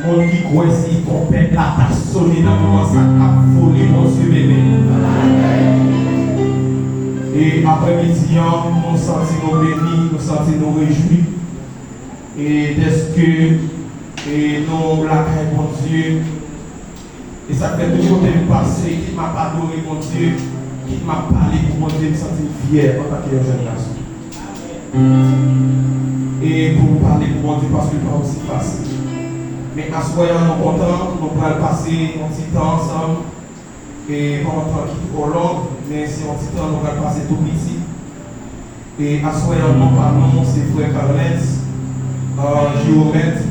monde qui croit si ton père là t'a sonné dans le moment ça a volé mon Dieu bébé. Et après-midi, nous sentons bénis, nous sentons réjouis. Et dès que nous l'accueillons, mon Dieu, et ça fait toujours me passer, qui m'a pardonné, mon Dieu, qui m'a parlé pour mon Dieu, me sentir fier en tant que jeune garçon. Et pour vous parler pour mon Dieu, parce que ce n'est pas aussi facile. Mais à ce moment-là, nous sommes contents, nous allons passer un petit temps ensemble. Et pas un temps qui est trop long, mais c'est un petit temps, nous allons passer tout ici. Et à ce moment-là, nous parlons, c'est frère Carles, géomètre.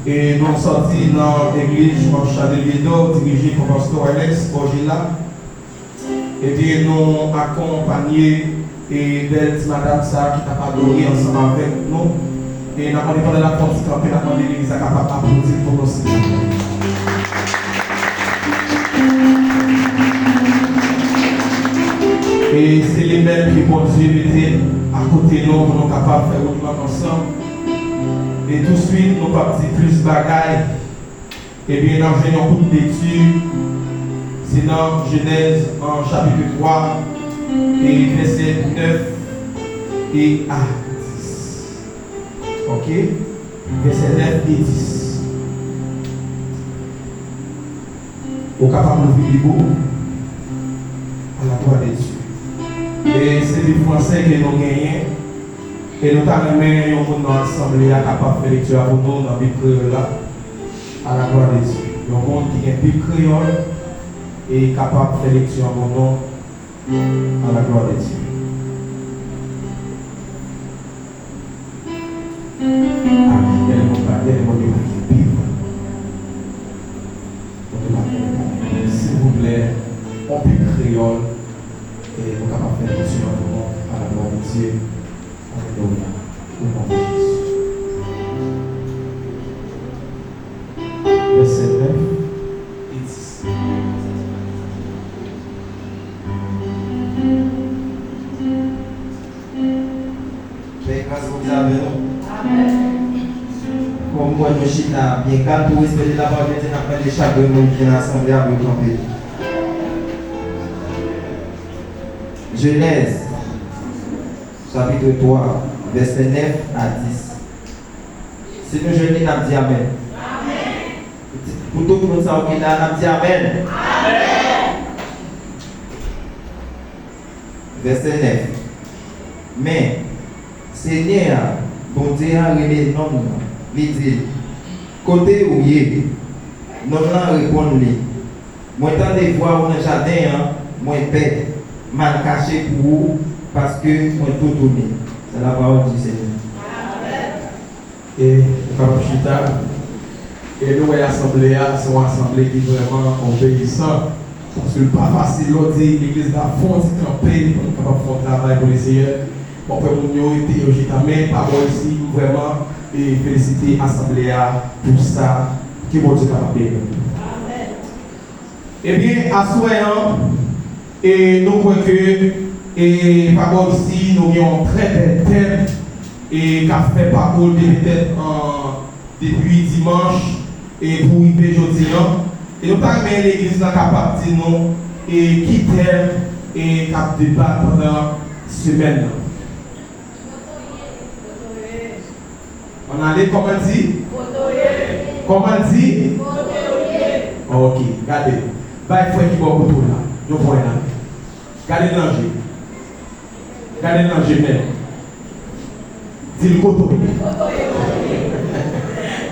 Et nous sommes sortis dans l'église en Chandelier d'Or, dirigée par Pasteur Alex Borgila. Et puis nous accompagnés et belle madame ça qui t'a adoré ensemble avec nous. Et nous avons demandé la porte campée, nous avons demandé l'église à capable d'applaudir pour nous. Et c'est les mêmes qui bon Dieu mettaient à côté de nous pour nous capables de faire autrement ensemble. Et tout de suite, nous partons plus bagaille. Et bien, dans un coup d'étude, c'est dans Genèse en chapitre 3, et verset 9 et à 10. Ok? Verset 9 et 10. Au capable de vivre à la gloire de Dieu. Et c'est des Français que nous gagnons. Et nous avons mis un monde dans l'assemblée capable de faire lecture pour nous dans le Bible là, à la gloire de Dieu. Un monde qui est un Bible créole et capable de faire lecture pour nous à la gloire de Dieu. S'il vous plaît, on Bible créole et nous capable de faire lecture pour nous à la gloire de Dieu. Alléluia. Au nom de Jésus. Verset 9 et 10. Mais grâce vous avez Amen. Comme moi, je suis là, bien calme pour respecter la parole de Dieu, après les chaque monde qui est dans l'assemblée à vous camper. Genèse, chapitre 3. Verset 9 à 10. Si nous jeûnons, nous disons Amen. Pour tout le monde, nous disons Amen. Verset 9. Mais, Seigneur, bon Dieu a révélé non, il dit, côté où il est, non, répond-lui. Moi, tant de fois dans le jardin, moi, paix, mal caché pour vous, parce que moi, tout tourné. C'est la parole du Seigneur. Et et nous, l'assemblée, c'est une assemblée qui est vraiment obéissante. Parce que pas facile, l'église a fond, c'est campé, pour nous capables de faire un travail pour les seigneurs. Bon, pour nous, été mais parole ici, vraiment, et féliciter l'assemblée pour ça, qui vont être capables de faire. Eh bien, à ce moment, et nous voyons que, et parole ici, nous avons un très bel thème, et qu'a fait parole depuis dimanche, et pour y aller aujourd'hui. Et nous avons l'église capable de dire nous, et qui thème, et cap débat pendant la semaine. On allait, comment dit? Comment dit? Ok, regardez. Bah, il faut qu'il y ait beaucoup de là. Je vois là. Regardez l'ange. Regardez l'ange même. Dis le coteau.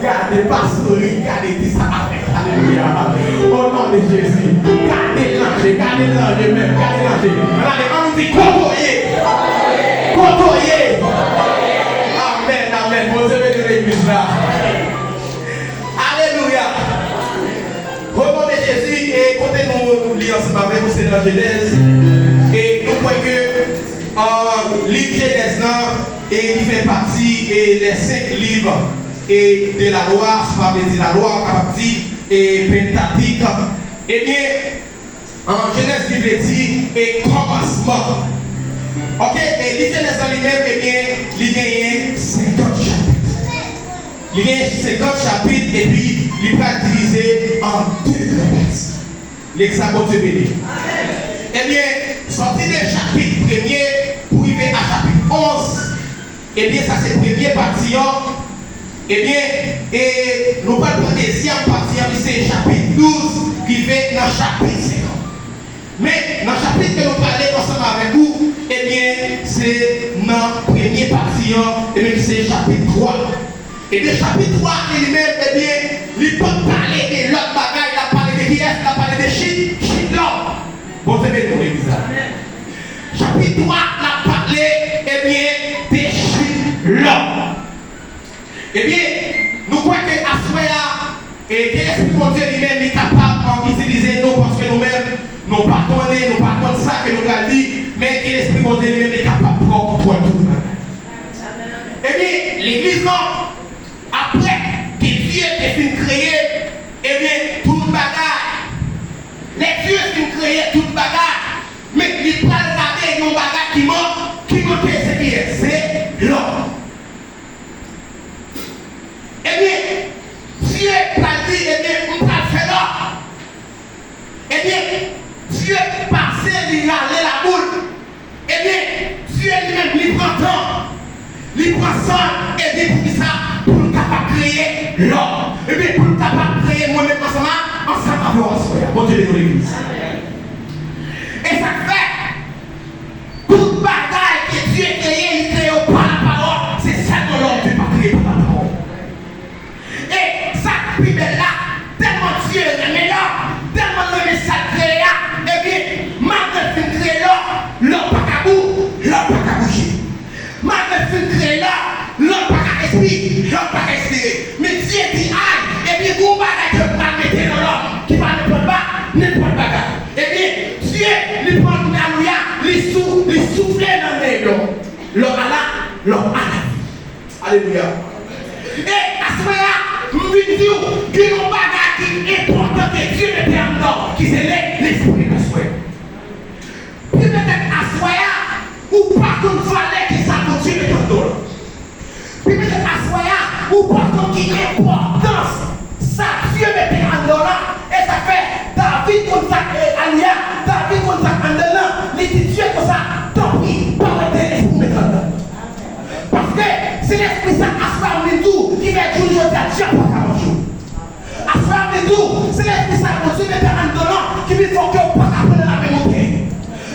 Gardez pasteur, gardez qui ça avec. Alléluia. Au nom de Jésus. Gardez l'ange même. Gardez l'ange. Regardez, on dit côtoyer. Côtoyer. Amen, amen. Vous avez de l'église là. Alléluia. Au nom de Jésus, et côté nous lisons ensemble avec vous, c'est dans Genèse. Et nous voyons que livre Genèse et il fait partie des 5 livres et de la loi, ça veut dire la loi, partie et Pentateuque. Eh bien, en Genèse, il veut dire et commencement. Ok, et l'Genèse en lui-même, eh bien, il gagne 50 chapitres. il y a 50 chapitres et puis il va diviser en 2 parties. L'examen de béni. Eh bien, sortir des chapitres premiers pour arriver à chapitre 11, eh bien, ça c'est la première partie. Eh bien, et nous parlons de la deuxième partie, c'est chapitre 12 qui fait dans chapitre 50. Mais dans le chapitre que nous parlons ensemble avec vous, eh bien, c'est dans la première partie, eh bien, c'est chapitre 3. Et le chapitre 3 lui-même, eh bien, il peut parler de l'autre bagaille, il a parlé de qui est, il a parlé de shit l'homme. Bon, c'est bien pour l'église. Chapitre 3, il a parlé, eh bien, de shit l'homme. Eh bien, nous croyons qu'à ce moment-là, et que l'Esprit de Dieu lui-même est capable d'utiliser nous parce que nous-mêmes, nous ne partons pas de ça que nous avons dit, mais que l'Esprit de Dieu lui-même est capable de prendre tout. Eh bien, l'église, non, après que Dieu est fini de créer, eh bien, tout le bagage, les dieux sont créés tout le bagage, mais il peut regarder un bagage qui manque ce qui est, c'est l'homme. Eh bien, Dieu a dit, eh bien, on va faire l'homme. Eh bien, Dieu passé, il a la boule. Eh bien, Dieu lui-même, il prend temps, il prend ça, et dit pour ça, pour le capable de créer l'homme. Eh bien, pour le capable de créer moi-même ensemble avec vous. Bon Dieu de l'église. Et ça fait, toute bataille que Dieu a créé, il crée par la parole. C'est ça que l'homme ne peut pas créer par la parole. Et ça, puis là, tellement Dieu aimé l'homme, tellement le message créé, eh bien, malgré qu'il crée l'homme, l'homme pas qu'à bout, l'homme pas qu'à bouger. Malgré qu'il crée l'homme, l'homme pas qu'à respirer, l'homme pas qu'à respirer. Mais Dieu dit, aïe, eh bien, vous bagage que vous mettez dans l'homme, qui va ne prendre pas, n'importe bagage. Eh bien, Dieu, il prend une alléluia, il souffle dans l'homme. L'homme a la vie. Alléluia. Et à ce moment-là, nous disons qu'il y a un bagage qui est important que Dieu ne perd pas, qui c'est l'esprit de soi. Puis peut-être à ce moment-là, ou pas qu'on fallait que ça continue de perdre. Puis peut-être à ce moment-là, ou pas qu'on qui est importance, ça Dieu ne perd pas. Et ça fait David comme ça, Alia, David comme ça, en dedans, les Dieu comme ça, tant pis, parle de l'esprit de Dieu. Parce que c'est l'esprit ça, assoir de tout, qui va toujours dire Dieu pas qu'à manger. Assoir de tout, c'est l'esprit ça, mon Dieu, en donnant, qui veut faire que pas qu'à prendre la même montée.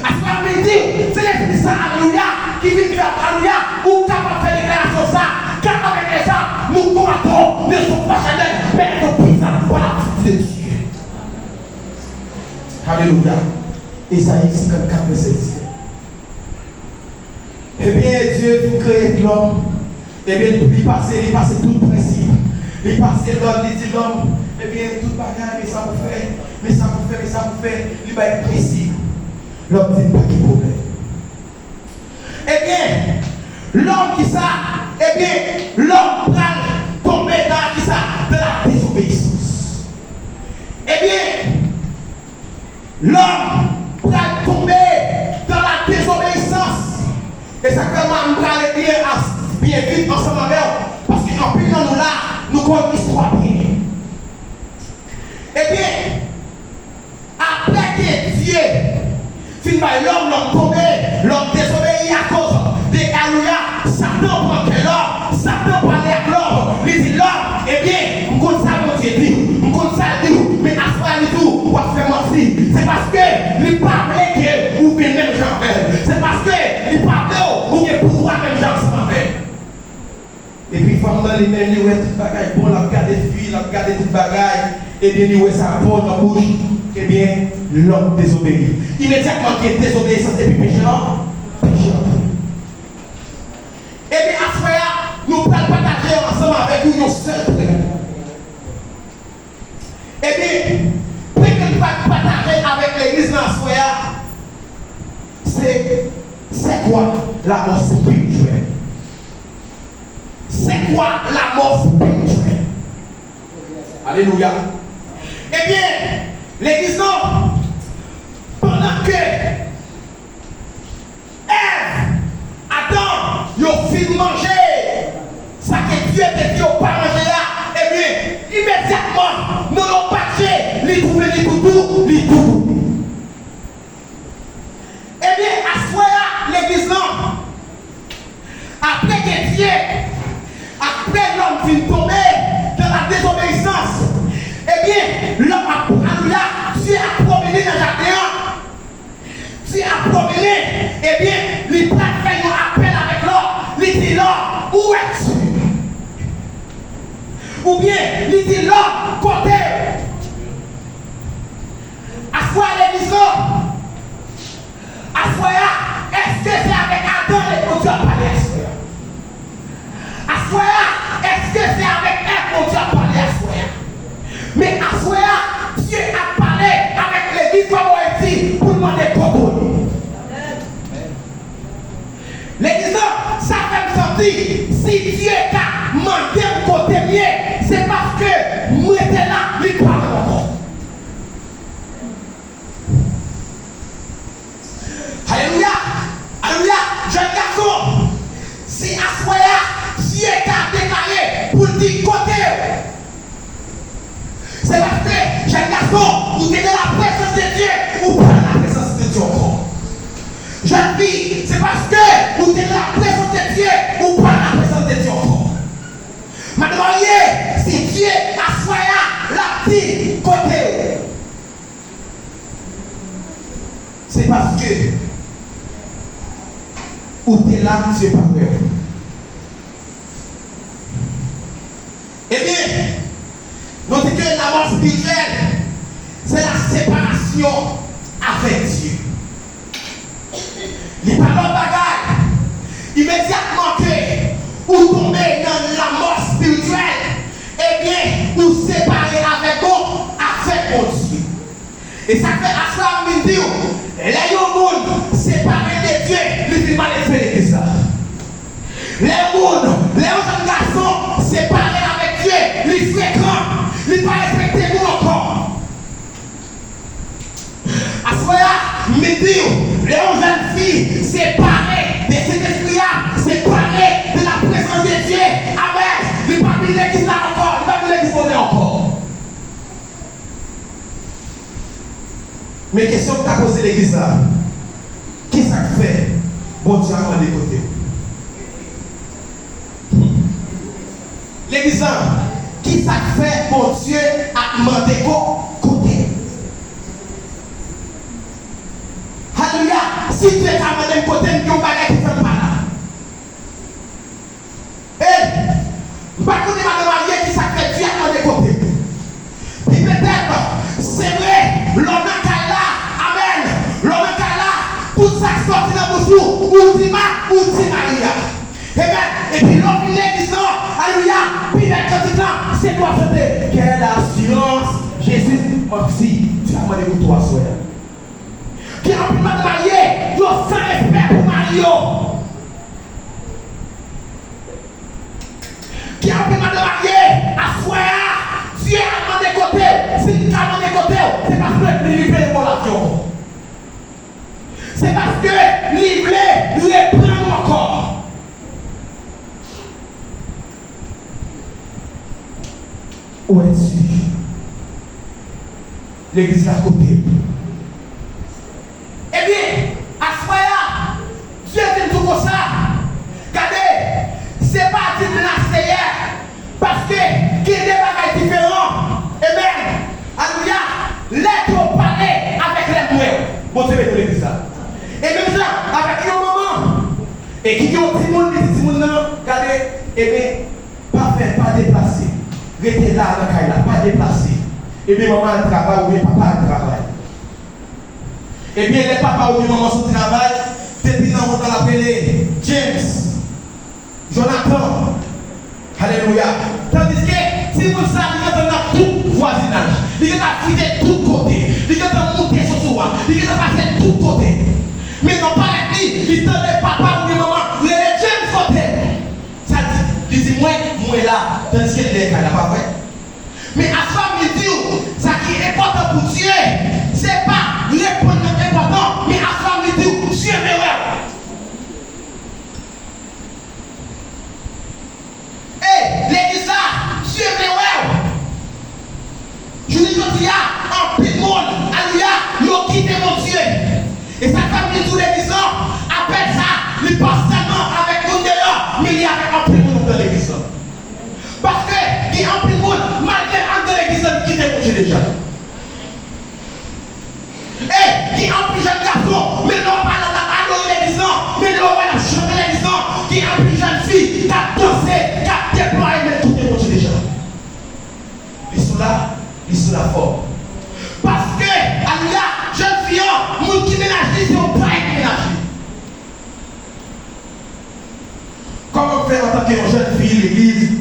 Assoir de tout, c'est l'esprit ça, alléluia, qui veut faire alléluia, ou capable de faire déclaration ça, car avec les gens, nous combattons, ne sommes pas chanel, mais nous puissons voilà, c'est Dieu. Alléluia. Isaïe 54, verset 10. Eh bien, Dieu vous crée l'homme. Eh bien, il passe tout le principe. Il passe l'homme, il dit l'homme. Eh bien, tout bagage, mais ça vous fait. Mais ça vous fait. Il va être précis. L'homme dit pas de problème. Eh bien, l'homme qui ça, eh bien, l'homme va tomber dans qui ça, de la désobéissance. Eh bien, l'homme va tomber dans la désobéissance. Et ça fait mal, nous allons bien vite ensemble avec eux. Parce qu'en plus, nous là, nous connaissons l'histoire bien. Eh bien, après que Dieu finit par l'homme tombé, l'homme désobéit à cause de Alléluia, Satan prend que l'homme, Satan parlait avec l'homme, il dit l'homme, eh bien, on compte ça, mon Dieu dit, on compte ça, dit, mais à ce moment-là, tout, on va faire mentir. C'est parce que il parlait que vous venez même gens faire. C'est parce que il parlait ou bien pouvoir même gens se faire. Et puis, femme dans les mêmes, il y a tout bagaille, bon, la garde des filles, la garde des bagailles, et bien, il y a ça bon dans la bouche, et bien, l'homme désobéit. Immédiatement, qu'il y a désobéissance et puis pécheur. Et bien, à ce moment-là, nous allons partager ensemble avec vous nos seuls problèmes. Eh bien, pour que nous partager avec l'église dans ce moment-là, c'est quoi la mort spirituelle? C'est quoi la mort spirituelle? Alléluia. Eh bien, l'église, pendant que Ève, Adam, ils ont fini de manger, ça que Dieu te dit, ils n'ont pas mangé là. Ou bien, il dit l'homme côté. À quoi l'église à quoi est-ce que c'est avec Adam et mon Dieu a parlé à soi? À quoi est-ce que c'est avec Ève mon Dieu a parlé à soi? Mais à soi, Dieu a parlé avec l'église comme on dit pour demander pourquoi. L'église, ça fait me sentir, si Dieu t'a demandé de côté mien, c'est parce que moi j'étais là, il parle encore. Alléluia, alléluia, jeune garçon, si à soi, Dieu t'a déclaré pour dire côté, c'est parce que, jeune garçon, vous êtes dans la présence de Dieu ou pas dans la présence de Dieu encore. Jeune fille, c'est parce que vous êtes dans la présence de Dieu ou pas dans la présence de Dieu encore. Maintenant, si Dieu a soigné la petite côté, c'est parce que vous êtes là, Dieu pas peur. Eh bien, notez que la mort spirituelle, c'est la séparation avec Dieu. Les paroles bagaille, immédiatement que vous tombez dans la mort spirituelle, eh bien, vous séparez avec mon Dieu. Et ça fait à ça, on dit, les gens séparés de Dieu, ils vont aller faire l'église. Les gens, les jeunes garçons séparés avec Dieu, ils fréquentent, ils ne pas respecter nous encore. À ce moment-là, midi, les jeunes filles séparées de cet esprit-là, séparées de la présence de Dieu, avec les papilles l'église là encore, les papilles l'église encore. Mais question que tu as posé l'église là, qu'est-ce que ça fait? Bon Dieu a demandé côté. L'église là, qu'est-ce que ça fait? Bon Dieu a demandé côté. Alléluia. Si tu es à mon côté, tu vas pas qui fait mal. Eh, pas qu'on est marié qui s'appelle Dieu à mon côté. Puis peut-être, c'est vrai, l'homme est là, amen. L'homme est là, tout ça sorti dans vos jours, ou dit Maria. Et puis l'homme il est disant, alléluia, puis il est c'est toi, c'était. Quelle assurance, Jésus, mon fils, tu as demandé pour toi, soeur. Qui a pu marier, yo sans respect pour Mario. Qui a pu marier, à soi, Dieu a demandé côté. Si tu as demandé côté, c'est parce que il livre les relations. C'est parce que livre les prend encore. Où es-tu? L'église à côté. Eh bien, à ce moment-là, Dieu dit tout comme ça. Regardez, c'est pas du Seigneur. Parce que, qui est des bagages différents. Eh bien, alléluia, l'être parler avec les mouets. Bon, c'est de l'église là. Et même ça, avec un moment. Et qui dit au petit monde, regardez, eh bien, pas faire, pas déplacer. Restez là, pas déplacer. Et bien, maman a travail ou bien papa a travail. Et bien, les papas ou les mamans sont au travail, depuis là, on va l'appeler James, Jonathan. Alléluia. Tandis que si vous savez, il y a tout voisinage, il y a fouillé de tous côtés, il y a monté sur soi, il y a passé de tous côtés. Mais non pas les filles, ils sont les papas ou les mamans, les James côté. Ça dit, il dit, moi là, tandis que les gars, pas vrai. Mais à ce moment, ça qui est important pour Dieu, c'est pas répondre important, mais à ce moment, Dieu est meilleur. Et l'église là, Dieu est meilleur. Je dis que il y a un petit monde, alléluia, il quitte mon Dieu. Et ça fait tous les 10 ans, appelle ça, il passe seulement avec nous dehors, mais il y a un petit monde dans l'église. Parce que, il y a un petit monde, malgré un de l'église, qui quitte mon Dieu déjà. Et qui a un plus jeune garçon, mais non pas dans la l'église, mais non pas dans la chambre de l'église, qui a un plus jeune fille, qui a dansé, qui a déployé, mais tout est mon Dieu déjà. ils sont la forme. Parce que, alléluia, jeune fille, monde qui ménage, c'est un pareil qui ménage. Comment faire en tant que jeune fille l'église?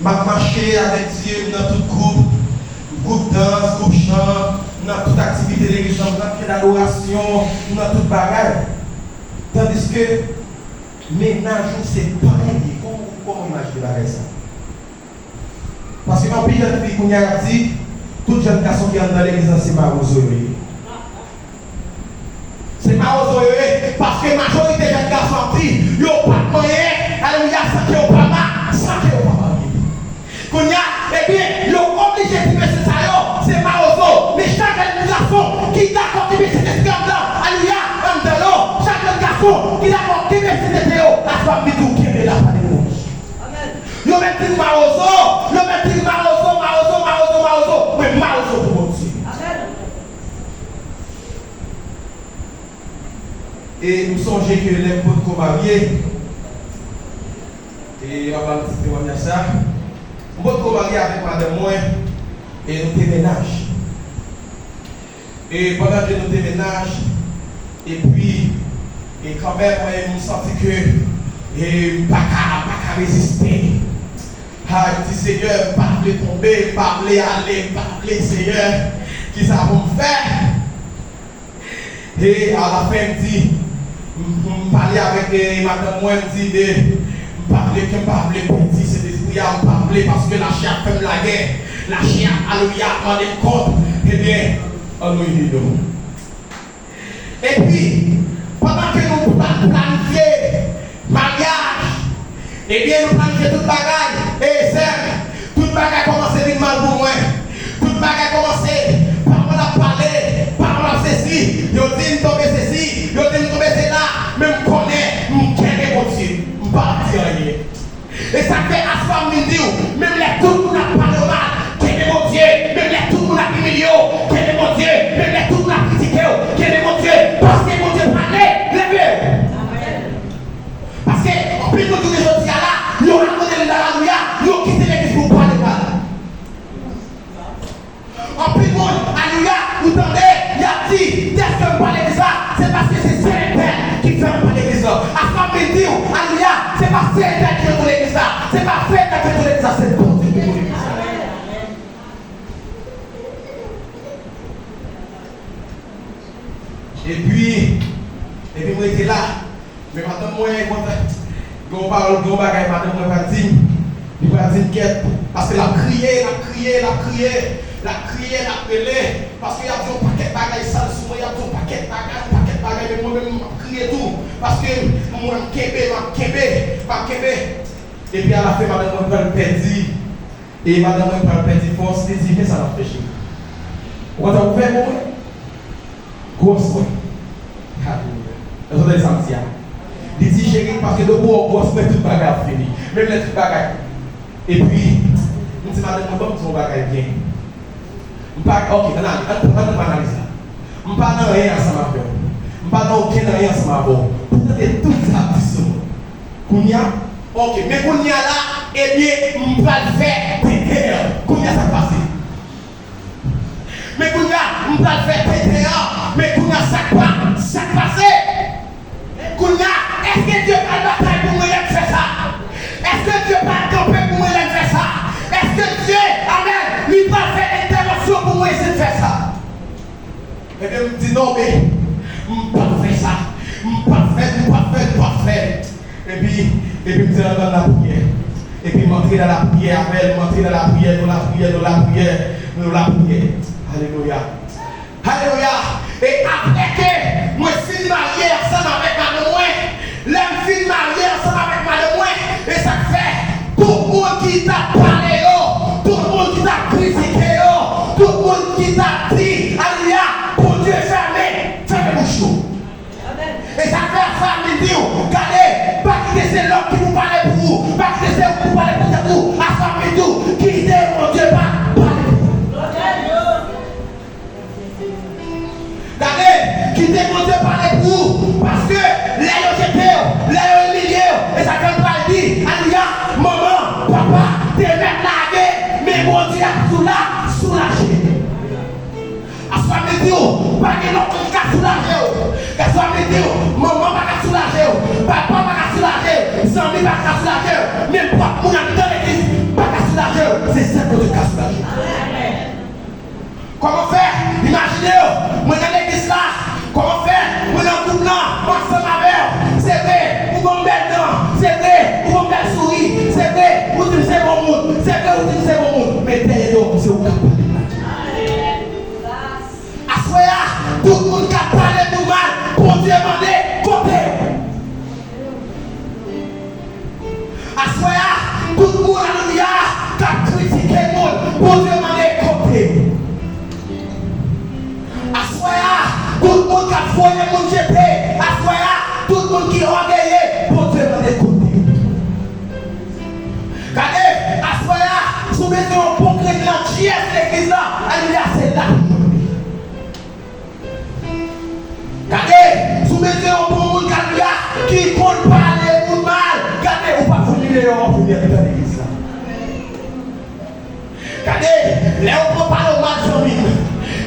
M'a marché avec Dieu dans tout groupe danse, groupe chant, dans toute activité de l'église, dans l'adoration, dans toute bagaille. Tandis que ménage, c'est pareil. Comment imaginer la ça? Parce que quand jeune fille qu'on a dit, tout jeune garçon qui est dans l'église, c'est Marozo. C'est Marozo, parce que la majorité des jeunes garçons dit, ils n'ont pas de moyen, alléluia, sans qu'ils n'ont pas mal, sans qu'ils n'ont pas mal. Qu'on y a, eh bien, ils sont obligés de mettre ça, c'est Marozo. Mais chaque jeune garçon qui est d'accord, qui met cet esprit en dedans, alléluia, en dedans, chaque jeune garçon qui est d'accord, qui met cet esprit en dedans, la femme dit tout, qui est là, pas de nous. Yo mettez Marozo, mais Marozo pour mon Dieu. Et nous songeons que les potes mariés, et on va vous témoigner ça, nous sommes mariés avec madame moi, et nous déménageons. Et pendant que nous déménageons, et puis, et quand même, nous sentons que, et pas résister. Ah, je dis Seigneur, pas tomber, pas aller, pas Seigneur, qui ça va me faire? Et à la fin, je dis, je parlais avec madame, moi, je dis, je parlais que je parlais petit, c'est des esprits à parler parce que la chair fait la guerre, la chair, alléluia, en est compte, eh bien, alléluia. Et puis, pendant que nous planifions mariage, eh bien, nous planifions toute bagaille. Et c'est, toute bagaille commence à venir mal pour moi. Toute bagaille commence par moi à parler, par moi à ceci. Yo dit tomber ceci, yo dit tomber cela. Même connaît, m'kenne mon Dieu, m'parti rien. Et ça fait à soi me dire, même les tout le monde a parlé mal, qu'elle mon Dieu, même les tout le monde a humilié, qu'elle mon Dieu, même les tout le monde a critiqué, qu'elle mon Dieu, parce que mon Dieu parlait, levez. Parce que, en plus de tous les gens qui sont là, ils ont abandonné l'alléluia, ils ont quitté l'église pour parler mal. En plus de monde, alléluia, vous entendez, il a dit, dès que vous parlez de ça, c'est parce que c'est Saint-Père qui fait parler de ça. À ce moment dire, alléluia, c'est pas Saint-Père qui fait parler de ça, c'est pas Saint-Père qui fait parler de ça, c'est bon Dieu qui fait parler de ça. Et puis, moi j'étais là. Mais madame, moi, on parle de bagaille, madame, moi, il va dire quête. Parce qu'elle a crié, parce qu'il y a un paquet de bagailles sales sur moi, il y a un paquet de bagailles, mais moi-même, je crié tout. Parce que moi, je kébé. Et puis à la fin, madame, moi, je perdu. Et madame, moi, je perdu force, et dit, mais ça m'a fait chier. Vous avez ouvert, moi? Grosse, moi. Vous avez ça, il dit chérie parce que le bon boss met tout bagage fini, même les trucs bagages. Et puis, je me dis madame, je ne vais pas bagage bien. Ok, on va analyser ça. Je ne vais pas rien ensemble avec vous. Je ne vais pas rien ensemble avec vous. Pourtant, c'est tout ça qui sont. Kounia, ok, mais Kounia là, eh bien, je ne vais pas le faire péter. Kounia, ça passe. Mais Kounia, je ne vais pas le faire péter. Mais Kounia, ça passe. Kounia, est-ce que Dieu va bataille pour moi de faire ça? Est-ce que Dieu va camper pour moi de faire ça? Est-ce que Dieu, amen, lui va faire intervention pour moi de faire ça? Et bien, il me dit non, mais je ne peux pas faire ça. Je ne peux pas faire. Et puis, il me dit dans la prière. Et puis, m'entrer dans la prière, amen, m'entrer dans la prière. Alléluia. Alléluia. Et après que moi je suis marié ensemble avec madame moi, l'homme suis marié ensemble avec madame moi, et ça fait tout le monde qui t'a parlé, tout le monde qui t'a critiqué, tout le monde qui t'a dit, alléluia, pour Dieu fermez mon chou. Et ça fait à femme me dire, regardez, pas quitter c'est l'homme qui vous parle pour vous, pas quitter c'est vous parlez pour vous, à femme me dire, quittez mon Dieu pas. Regardez, quittez mon Dieu parler pour vous, parce que les gens jetés, les humiliés, et ça fait pas dire, alléluia, maman, papa, t'es même largué, mais mon Dieu a tout là, soulager. Assoir météo, pas de l'autre qui a soulagé. Assoir météo, maman pas soulager, papa pas soulager, Zami pas soulager, même pas mon ami dans l'église pas soulager. C'est ça que tu as soulager. Comment faire? Imaginez, moi dans l'église là, comment faire? Moi dans tout là, ensemble avec, c'est vrai, vous bon belle dent, c'est vrai, vous bon belle souris, c'est vrai, vous utilisez bon monde, c'est vrai, vous utilisez bon monde, mais derrière c'est vous capable. Tout le monde qui a parlé de mal, pour Dieu demander, côté. Assoya, tout le monde, alléluia, qui a critiqué le monde, pour Dieu demander, côté. Assoya, tout le monde qui a foyé le monde GP, assoya, tout le monde qui est orgueillé, pour Dieu demander, côté. Regardez, assoya, soumettez un bon chrétien, qui est l'église là, alléluia, c'est là. Regardez, soumettez un bon monde qui compte parler pour mal. Regardez, ou pas vous dire en venir dans l'église là. Regardez, les on prend pas le mal sur lui.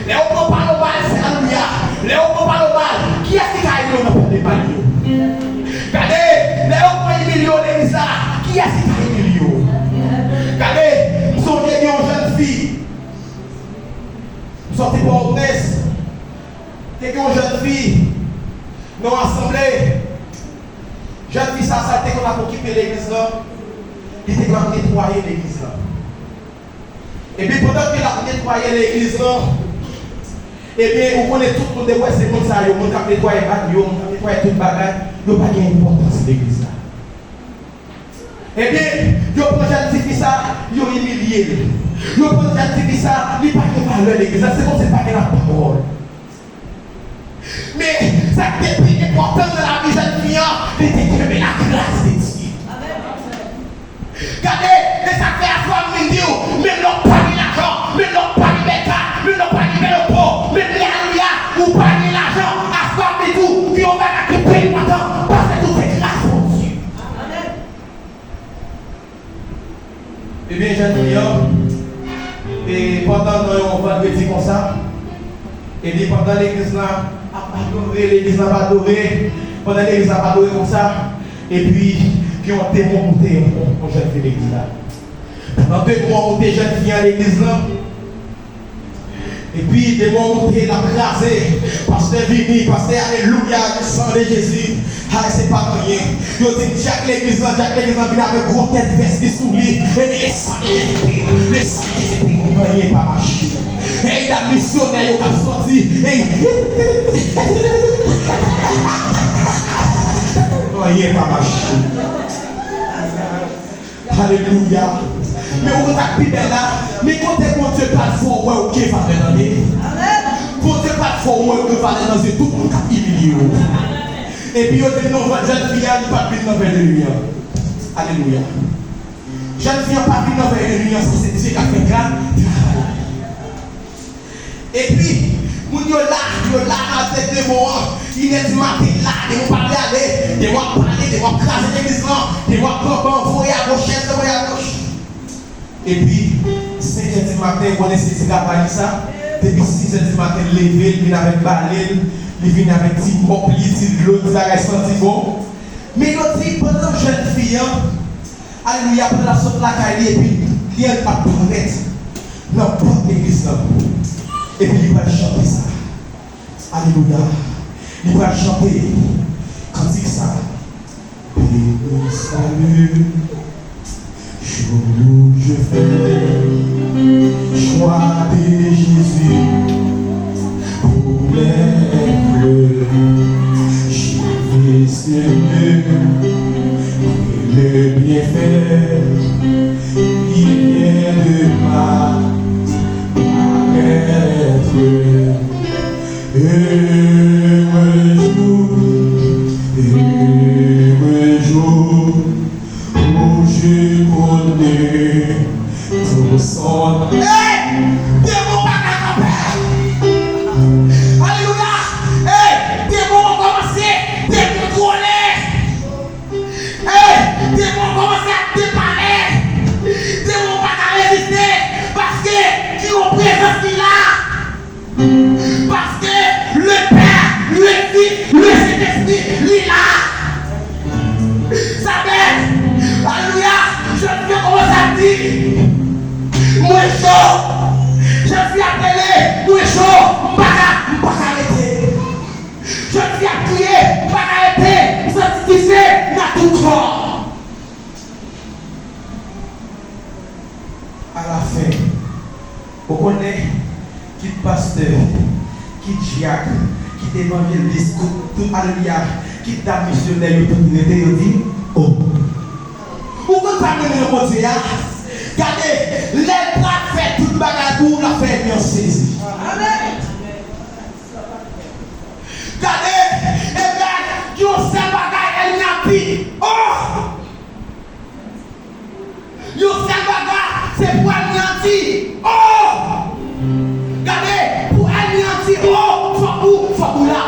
Les on prend pas le mal, c'est alléluia. Les on prend pas le mal. Qui est-ce qui a eu le nom de Palio? Regardez, les on prend Emilio l'église là. Qui est-ce qui a eu Emilio? Regardez, nous sommes une jeune fille. Nous sortons pour une presse. Quelqu'un jeune fille, nous assemblés. Jeune fille, ça a été qu'on a occupé l'église là. Il était qu'on a nettoyé l'église là. Et puis pendant qu'il a nettoyé l'église là, et bien on connaît tout le monde de c'est comme ça, on a nettoyé le bâtiment, on a nettoyé tout le bagage, il n'y a pas d'importance l'église là. Et bien, il prend jeune fille ça, il humilié. Il prend jeune fille ça, il n'y a pas de valeur l'église là, c'est comme c'est pas de la parole. Mais ça qui est plus important dans la vie jeune fille, c'est de la grâce de Dieu. Regardez, les affaires à soi, même l'on pas de l'argent, même l'on pas de béca, même l'on pas de bélopo, même l'alléluia, ou pas de l'argent, à soi, mais tout, puis on va accepter le matin, parce que tout est grâce pour Dieu. Eh bien, jeune fille, et pendant que on va le dire comme ça, et bien pendant l'église là, l'église n'a pas adoré, pendant l'église n'a pas adoré comme ça, et puis on était monté, on jeune fille l'église là. Pendant 2 mois, on était jeune fille à l'église là. Et puis des mois, on était la crasé, pasteur Vini, pasteur Alléluia, le sang de Jésus. Ah, c'est pas rien. Ils ont dit Jacques l'église là, vient avec gros tête veste des souliers, et les sang de Jésus, les sang de Jésus, on ne pas marcher. Et il a missionnaire, il a sorti. Non, il n'est pas marché. Alléluia. Mais on a pris là. Mais quand tu es pas fort, ouais, ok, va faire dans les. Quand tu es pas fort, ouais, ok, va faire dans les. Tout le monde a humilié. Et puis, on dit non, jeune fille, il n'y a pas de nouvelle de lumière. Alléluia. Jeune fille, il n'y a pas de nouvelle de lumière, c'est Dieu qui a fait grave. Et puis, mon Dieu là, dans cette démon, il est du matin là, ils vont parler aller, ils vont parler, ils vont craser l'église là, ils vont envoyer à gauche, envoyer à gauche. Et puis, 5h du matin, on est saisi la ça. Depuis 6h du matin, levé, il vient avec balai, il vient avec petit mop, il dit l'autre, il a senti bon. Mais il dit, pendant que jeune fille, alléluia, pendant la sorte la caille, et puis, il y a pas de planète dans l'église là. Et puis il va chanter ça. Alléluia. Il va chanter. Quand il dit ça. Béni salut. Jour je fais. Choix de Jésus. Pour l'être. J'ai fait Seigneur. Et le bienfait. Il vient de ma. Heureux jour où je connais ton son. Hey! Démon pas alléluia! Hey! Démon va commencer! Démon tourner! Hey! Démon commencer à te parler! Démon pas résister! Parce que qui ont pris Parce que le Père, le Fils, le Saint-Esprit, il est là. Ça fait, alléluia, je viens comme ça dit. Moi chaud, je suis appelé, moi chaud, pas arrêter. Je suis appuyé, pas arrêter, sanctifié dans tout corps. À la fin, vous connaissez qui pasteur, qui diacre, qui évangéliste, tout alléluia, qui t'a missionnaire, il dit, oh. Vous comprenez le bon Dieu? Regardez, les bras fait toute bagarre pour la faire bien saisi. Amen. Regardez, eh bien, Dieu sait bagarre, elle n'a plus. Oh! Dieu sait bagarre, c'est pour anéantir. Oh! Regardez, pour anéantir, oh, faut là.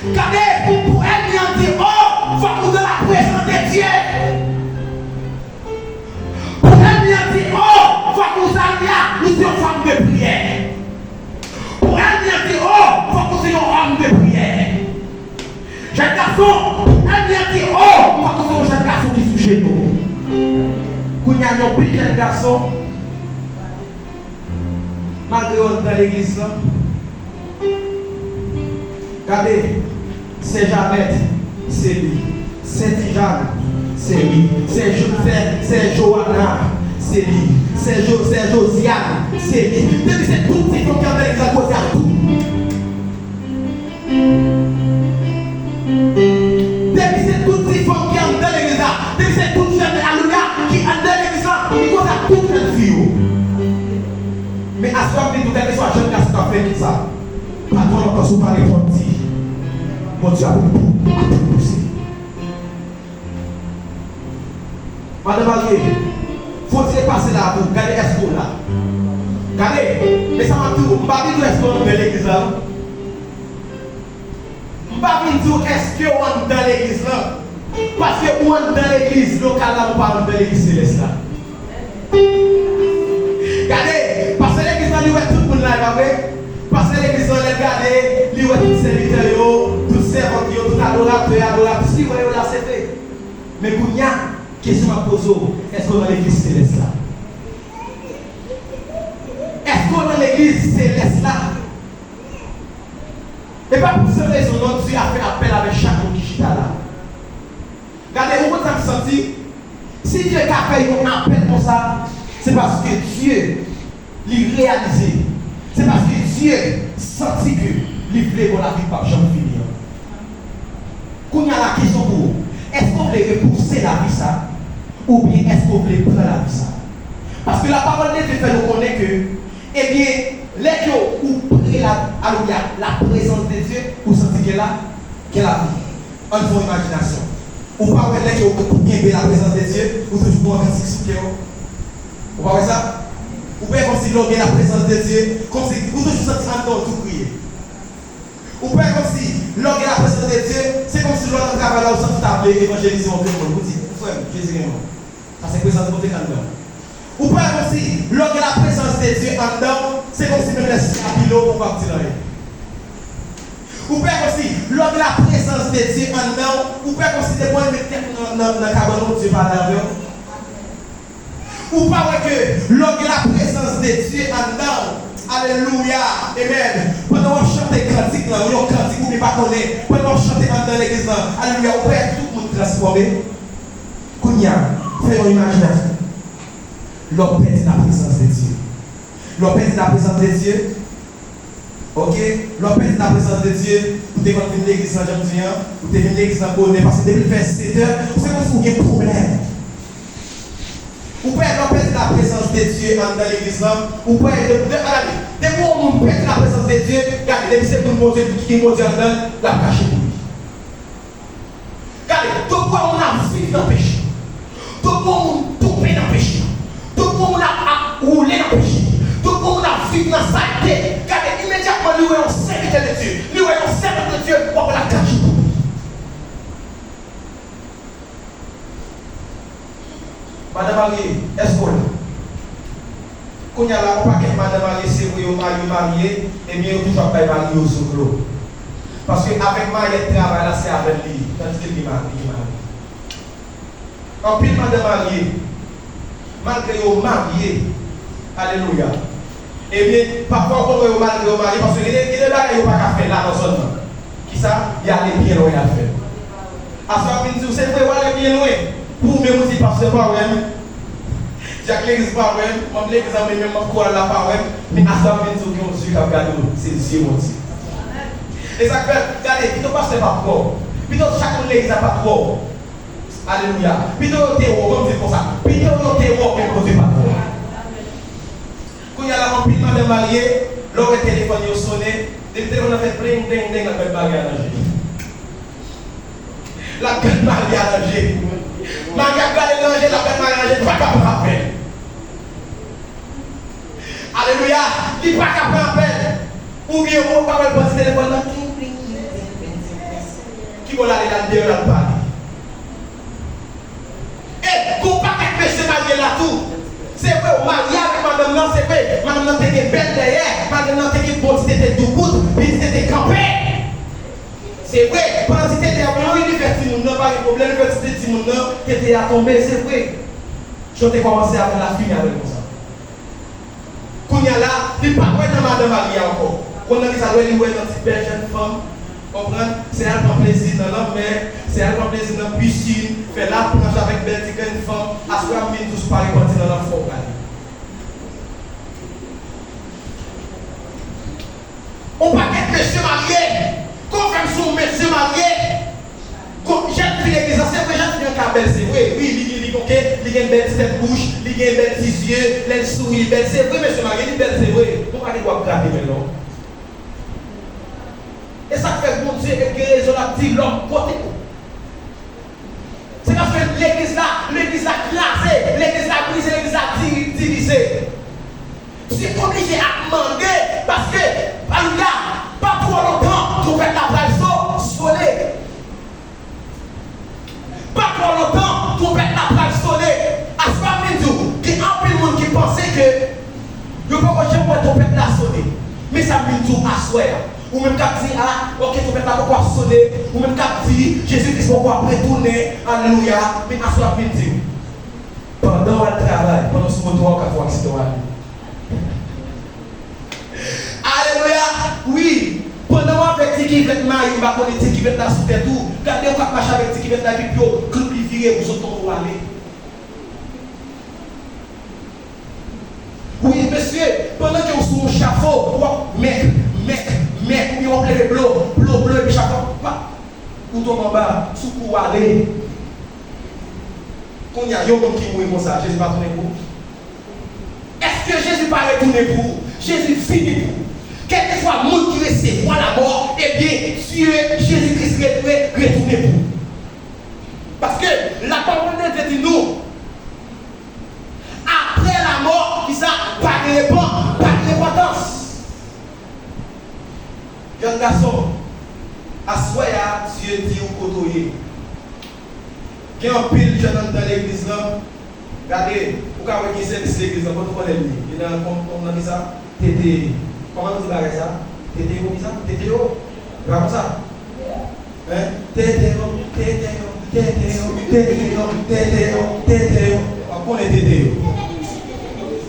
Regardez, pour anéantir, oh, faut de la présence de Dieu. Pour anéantir, oh, faut que vous alliez, nous sommes femmes de prière. Pour anéantir, oh, faut que vous soyez hommes de prière. Jeune garçon, pour anéantir, oh, faut que vous soyez un jeune garçon qui sont chez nous. Quand il y a un petit jeune garçon, malgré on dans l'église, regardez, c'est Jeannette, c'est lui. C'est Tijane, c'est lui. C'est Johanna, c'est lui. C'est Josiane, c'est lui. Depuis c'est tout ces gens qui ont dans l'église à cause à tout. Depuis c'est toutes ces femmes qui ont dans l'église là. Depuis c'est toutes ces alléluia qui ont dans l'église là. Qui cause à toutes les filles. Mais à ce moment-là, vous soit jeune garçon qui a fait ça. Pas trop longtemps, si vous parlez de petit. Mon Dieu a tout poussé. Madame Marie, faut-il passer là pour garder l'espoir là? Regardez, mais ça m'a dit, je ne vais pas dire est-ce qu'on est dans l'église là. Je ne vais pas dire est-ce qu'on est dans l'église là. Parce que on est dans l'église locale là, on parle de l'église céleste là. Regardez, parce que l'église là, il y a tout le monde là, parce que l'église là, regardez, il y a tous les serviteurs, tous les servants, tous les adorateurs, tout ce qui est là, c'est fait. Mais pour y a question à poser, est-ce qu'on est dans l'église céleste là? Est-ce qu'on est dans l'église céleste là? Et pas pour cette raison, Dieu a fait appel avec chaque monde qui chita là. Regardez, vous avez senti, si Dieu a fait un appel comme ça, c'est parce que Dieu l'a réalisé. C'est parce que Dieu sentit que il voulait que la vie ne soit jamais finie. Quand il y a la question pour vous, est-ce qu'on voulait repousser la vie ça? Ou bien est-ce qu'on voulait prendre la vie ça? Parce que la parole de Dieu fait nous connaître que, eh bien, les gens où prenez la présence de Dieu, vous sentez qu'elle a la vie. En votre imagination. Ou pas les gens où bien la présence de Dieu, vous toujours pour un cantique sous cœur. Vous voyez ça? Ou bien comme si l'on a la présence de Dieu, comme si vous toujours sentez en temps tout prier. Ou bien comme si l'on a la présence de Dieu, c'est comme si l'on a travaillé là au centre table évangéliser mon peuple. Vous dites, frère, Jésus-Christ. Ça c'est présence de Dieu en dedans. Ou pas comme si l'on a la présence de Dieu en dedans, c'est comme si même les stabilo pour partir là. Ou pas comme si l'on a la présence de Dieu en dedans, ou pas comme si des moyens de mettre dans le cabanon Dieu par là. Ou pas que l'on a la présence de Dieu en dedans. Alléluia, amen. Pendant qu'on chante des cantiques, on cantique, vous ne pas connaître. Pendant qu'on chante dans l'église, alléluia, on peut être tout le monde transformé. Kounia, fais une imagination. L'on perd la présence de Dieu. L'on perd la présence de Dieu. Ok? L'on perd la présence de Dieu. Vous devez venir l'église en janvier, vous devez venir l'église en bonnet, parce que depuis 27 heures, c'est comme si vous avez un problème. Vous pouvez perdre la présence de Dieu dans l'église. Vous pouvez dès que vous perdez la présence de Dieu, regardez, c'est pour mon Dieu qui est mondial dans la cache. Regardez, tout le monde a vécu dans le péché. Tout le monde a tombé dans le péché. Tout le monde a roulé dans le péché. Tout le monde a vécu dans la saleté. Regardez, immédiatement, lui est un serviteur de Dieu. Lui est un serviteur de Dieu pour la cache. Madame Marie, est-ce qu'on Quand il y a là, on pas qu'elle madame mariée, c'est oui, marié, et bien, on toujours pas marié au solo. Parce qu'avec marié, travail là, c'est avec lui, tandis qu'il est marié. En pile, madame mariée, malgré au marié, alléluia. Et bien, parfois, on est malgré au marié, parce qu'il est là, il n'y a pas qu'à faire là dans son nom. Qui ça? Il y a des bien loin à faire. À ce moment-là, c'est vrai, on est bien loin. Pour même si parce que pas même. Jacques l'église pas même, même l'église a même quoi là pas même, mais à ce moment-là, on dit qu'on regarde, c'est Dieu aussi. Et ça fait, regardez, plutôt pas c'est pas trop. Plutôt chaque l'église n'a pas trop. Alléluia. Plutôt t'es haut, comme c'est comme ça. Plutôt t'es haut, mais comme c'est pas trop. Quand il y a la remplie de mariés, l'heure de téléphone est sonné, le téléphone a fait bling, ding, ding, la belle bague à l'âge. La belle bague à l'âge. Marie a gardé l'âge, la belle bague à l'âge, pas qu'à prendre appel. Alléluia. Il pas qu'à prendre appel. Ou bien, on va pas le téléphone là. Qui va aller là-dedans, là parler. Et pour pas que monsieur marié là tout. C'est vrai, au mariage avec madame non, c'est vrai. Madame non, t'es belle derrière. Madame non, t'es bon, si t'étais tout bout, puis t'étais campé. C'est vrai, pendant que t'étais à l'université, nous n'avons pas de problème, l'université, nous n'avons t'étais à tomber, c'est vrai. Je t'ai commencé à faire la fille avec ça. Quand il y a là, il n'y a pas de madame mariée encore. Quand on a dit ça, il y a une petite belle jeune femme. C'est elle qui prend plaisir dans la mer, c'est elle qui prend plaisir dans la piscine, fait la planche avec belle une femme, à ce moment-là, tout se parle quand il est dans la forêt. On va être monsieur marié, qu'on fait son monsieur marié, j'ai pris l'église, c'est vrai, j'ai pris un cabel, c'est vrai, oui, il a une belle petite bouche, il a une belle petits yeux, il sourit, belle, c'est vrai, monsieur marié, il est belle, c'est vrai, on va aller voir garder maintenant. Et ça fait bon Dieu et guérison la dit l'homme côté. C'est parce que l'église là classée, l'église là brisée, l'église là divisée. C'est obligé à demander parce que, alléluia, pas trop longtemps, tu fais la phrase sonner. Pas trop longtemps, tu fais la phrase sonner. À ce moment-là, il y a un peu de monde qui pensait que je ne peux pas jamais la sonner. Mais ça veut dire à soi. Ou même quand dit, ah, ok, tu peux pas pouvoir sonner. Ou même quand dit, Jésus-Christ va pouvoir retourner. Alléluia. Mais à soi, il dit, pendant le travail, pendant ce moto, on va voir accident. Alléluia. Oui. Pendant avec ce qui va être marié, on va connaître ce qui va être là sous tes tout. Gardez, on va marcher avec ce qui va être là, puis quand il vire, vous sautez pour aller. Oui, monsieur, pendant que vous êtes sur un chapeau, mec, ou bien on plève bleu, et puis chaque fois, ou tombe en bas, sous pour aller. Quand il y a un homme qui mourit comme ça, Jésus va tourner pour vous. Est-ce que Jésus va retourner pour vous? Jésus finit pour vous. Quel que soit le monde qui recevra la mort, eh bien, Dieu, Jésus-Christ retourner pour vous. Parce que la parole de Dieu dit nous, après la mort, qui ça, pas de repentance. Jeune garçon, à soi, Dieu dit au côtoyer. Il y a un pile de gens dans l'église là. Regardez, vous avez un service de l'église là, vous connaissez lui. Il y a on a dit ça, tété. Comment vous dites ça? Tété, vous dites ça? Tété, vous comme ça? Tété, on connaît tété.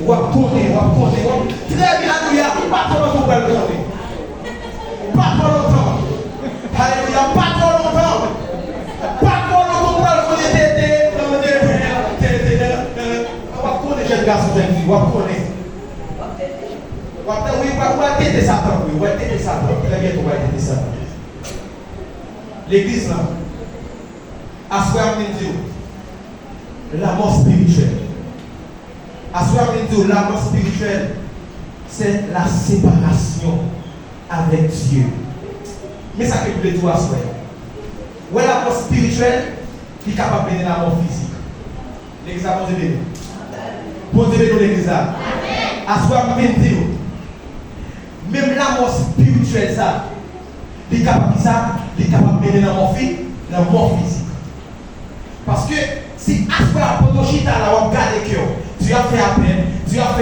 Vous connaissez. Très bien, alléluia, pas trop longtemps pour le connaître. Pas trop longtemps. Alléluia, pas trop longtemps. Pas trop longtemps pour le connaître. On va connaître jeune garçon, jeune fille, on va connaître. Oui, on va têter Satan, oui, on va têter Satan. Très bien, on va têter Satan. L'église là, à ce moment la mort spirituelle. À ce moment la mort spirituelle, c'est la séparation avec Dieu. Mais ça que vous voulez dire à ce moment. Ouais, la mort spirituelle, qui est capable de donner la mort physique. L'église a posé béni. Posez béni l'église là. À ce moment même la mort spirituelle, ça, il est capable de donner la mort physique. Parce que si à ce moment-là, pendant que tu as regardé que Dieu a fait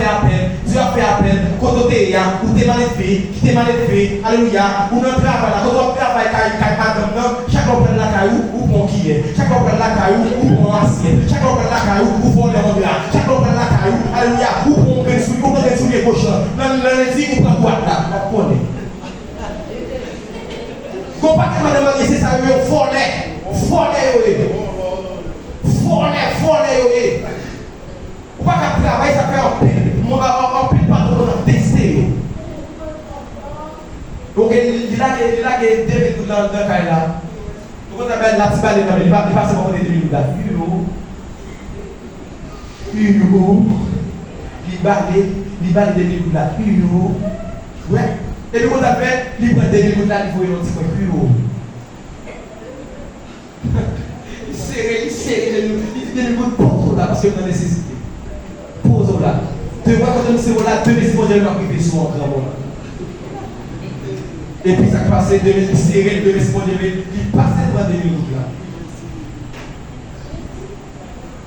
appel, Dieu a fait appel, quand tu es là, ou tu es mal élevé, qui t'es mal élevé, alléluia, ou dans le travail là, quand tu travailles, chaque homme prend la caillou, ou pour qui est, chaque homme prend la caillou, ou pour l'assiette, chaque homme prend la caillou, ou pour les remblats, chaque homme prend la caillou, alléluia, ou pour un soulier, ou pour un soulier gauche, dans le lundi, ou pour droite là, on connaît. Compartement de manière, c'est ça, il faut foller. Ou pas qu'à travailler, ça fait un pile. On va pile pas de tester. Donc, il a des deux dans le cas là. Donc, on appelle la petite balle, il va passer par des deux là. Il balle des deux là. Ouais. Et le monde appelle, il prend des deux là, il faut un petit peu plus haut. Il serre, il donne le pot là parce qu'il y a une nécessité. Pose là. Tu vois quand on se là, 2 secondes, je vais arriver sur un grand moment. Et puis ça passe 2 secondes, il passe devant 2 minutes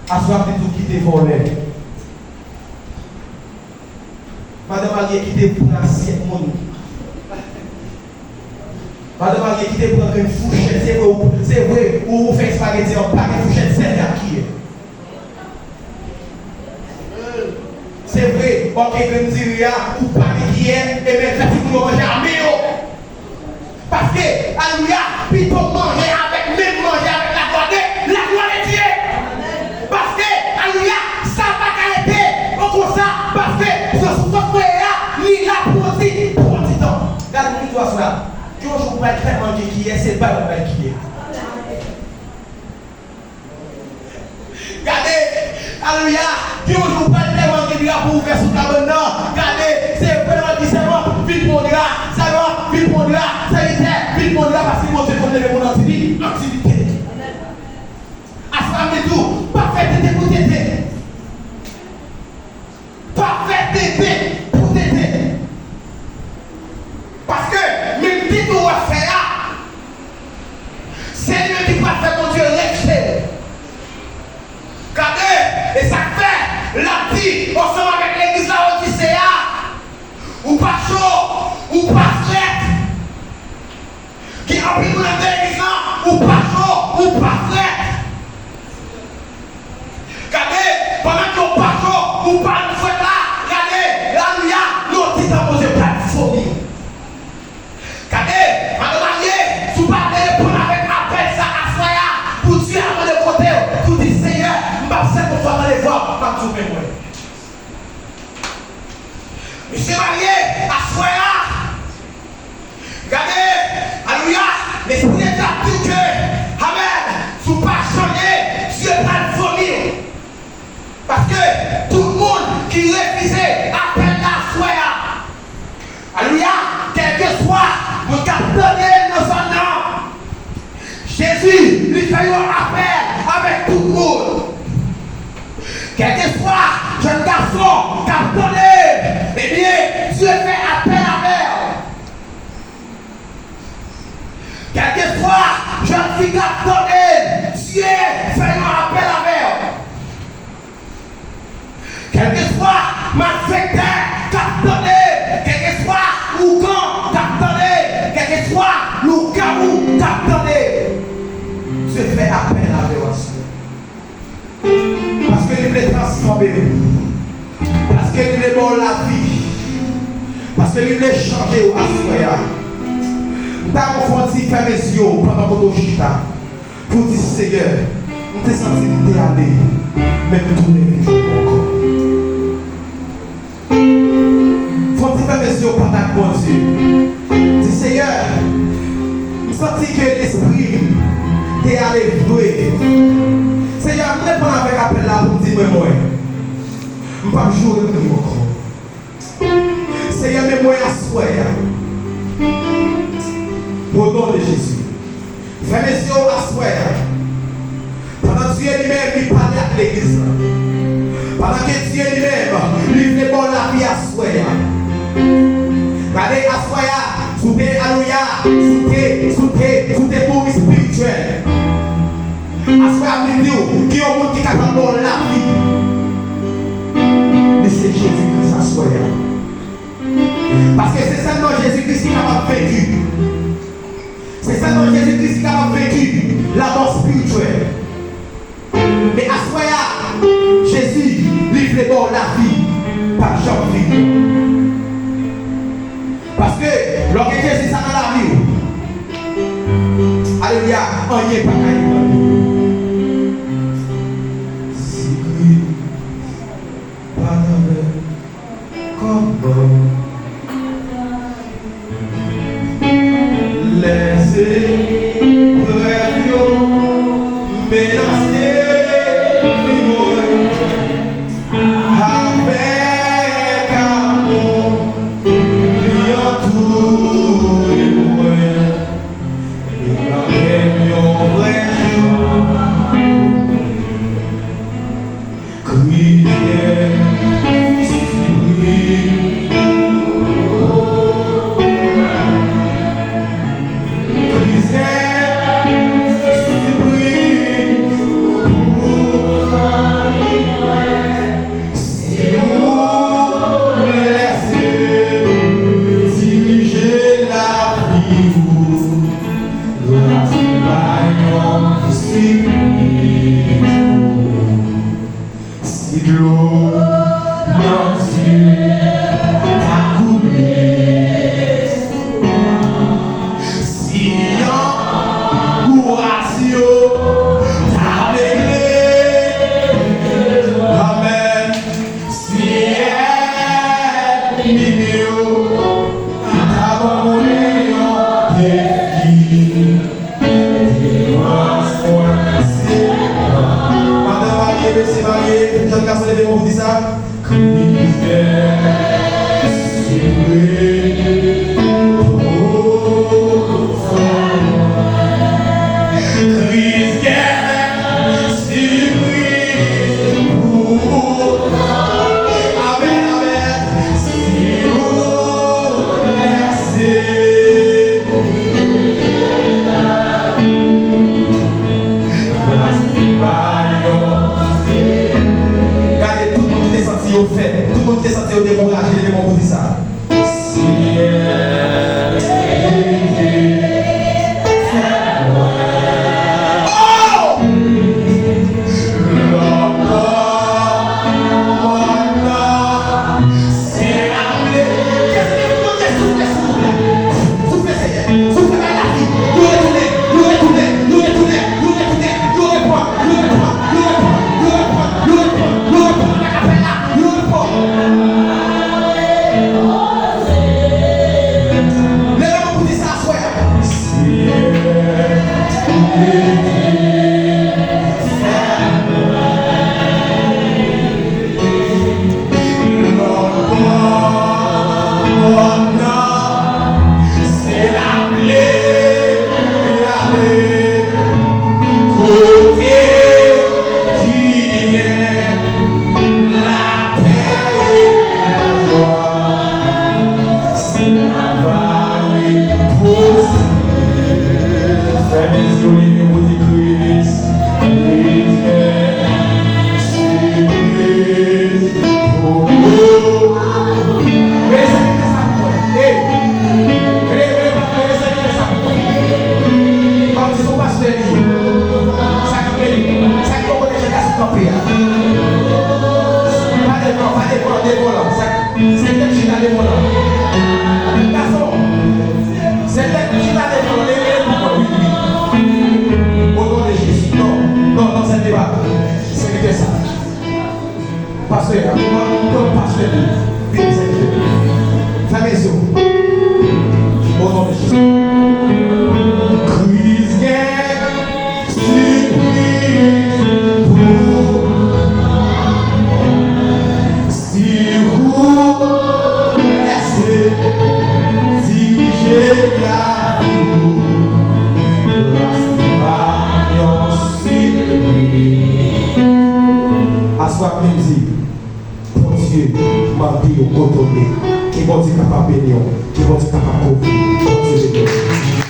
là. À soir, tu tout quitter volé. Madame Marie quitter pour l'assiette monde. Madame Marie quitter pour une fourchette, c'est vrai, où vous faites spaghetti, on pack une fourchette, c'est là qui est. C'est vrai, ok, que nous dirions, ou pas qui est, et bien, ça vous manger à Méo. Parce que, alléluia, plutôt manger avec, même manger avec la gloire de Dieu. Parce que, alléluia, ça va arrêter, comme ça, parce que, ce frère, il a pour petit temps. Regarde-moi ça. Que je vous parle très manger qui est, c'est pas le mal qui est. Regardez, alléluia, que je vous parle très manger qui est pour faire sous ta bonne nom. Regardez, c'est vraiment qui c'est bon, vite mon gars, ça va, vite mon gars, ça y est, vite mon gars, parce que mon Dieu connaît mon activité. À ce tout, parfait tété pour tété. Parfait tété pour tété. Parce que, même si tu vas faire, c'est lui qui va faire mon Dieu rester. Regardez, et ça fait la petite, ensemble avec l'église là où tu sais, ou pas chaud, ou pas fret, qui a pris pour l'église là, ou pas chaud, ou pas fret. Regardez, pendant qu'on pas chaud, ou pas fret là, regardez, alléluia, l'autre dit à poser pas de folie. Regardez, madame Mariée, si vous parlez de prendre avec appel ça à Soya, pour Dieu avant de côté, pour dire Seigneur, je ne sais pas pour faire dans les voies, pas tout le monde. Monsieur marié, à Soya, regardez, alléluia, l'esprit de Dieu a dit que, amen, si vous ne pas changer, Dieu va le vomir. Parce que tout le monde qui refusait appelle la Soya. Alléluia, quel que soit, vous captez nos enfants. Jésus lui fait un appel avec tout le monde. Quel que soit, jeune garçon, captez, eh bien, Dieu fait appel avec. Quel que soit, jeune fille, captez, Dieu fait un appel avec. Quel que soit, ma secteur, captez, quel que soit, ou quand, captez, quel que soit, le cas où, captez. Dieu fait appel avec vous. Parce qu'il voulait transformer. Parce qu'il voulait bon la vie. Parce qu'il voulait changer à soi. Nous avons fait faire mes yeux pendant que nous chita. Pour dire Seigneur, nous t'es senti que t'es allé. Mais nous tournons toujours encore. Faut-il faire mes yeux pendant que bon Dieu. Dis Seigneur, nous sentons que l'esprit t'es allé jouer. Seigneur, je ne vais pas avec appel là pour dire moi. Je ne vais pas jouer de mon corps. Seigneur, mais moi à soi. Au nom de Jésus. Frère mes yeux à soi. Pendant que Dieu lui-même lui parlait à l'église. Pendant que Dieu lui-même lui fait bon la vie à soi. Regardez à soi. Sous tes alléluia. Sous tes pour spirituels. Assoya qui est au monde qui est capable de la vie. Laissez c'est Jésus-Christ à soi. Parce que c'est seulement Jésus-Christ qui est capable de vaincre. C'est seulement Jésus-Christ qui est capable de vaincre la mort spirituelle. Mais à soi, Jésus livre les bords la vie par Jean-Philippe. Parce que lorsque Jésus ça dans la vie, alléluia, on n'y est pas caillou. Qui vont dire capable de bénir, qui vont dire capable de couvrir.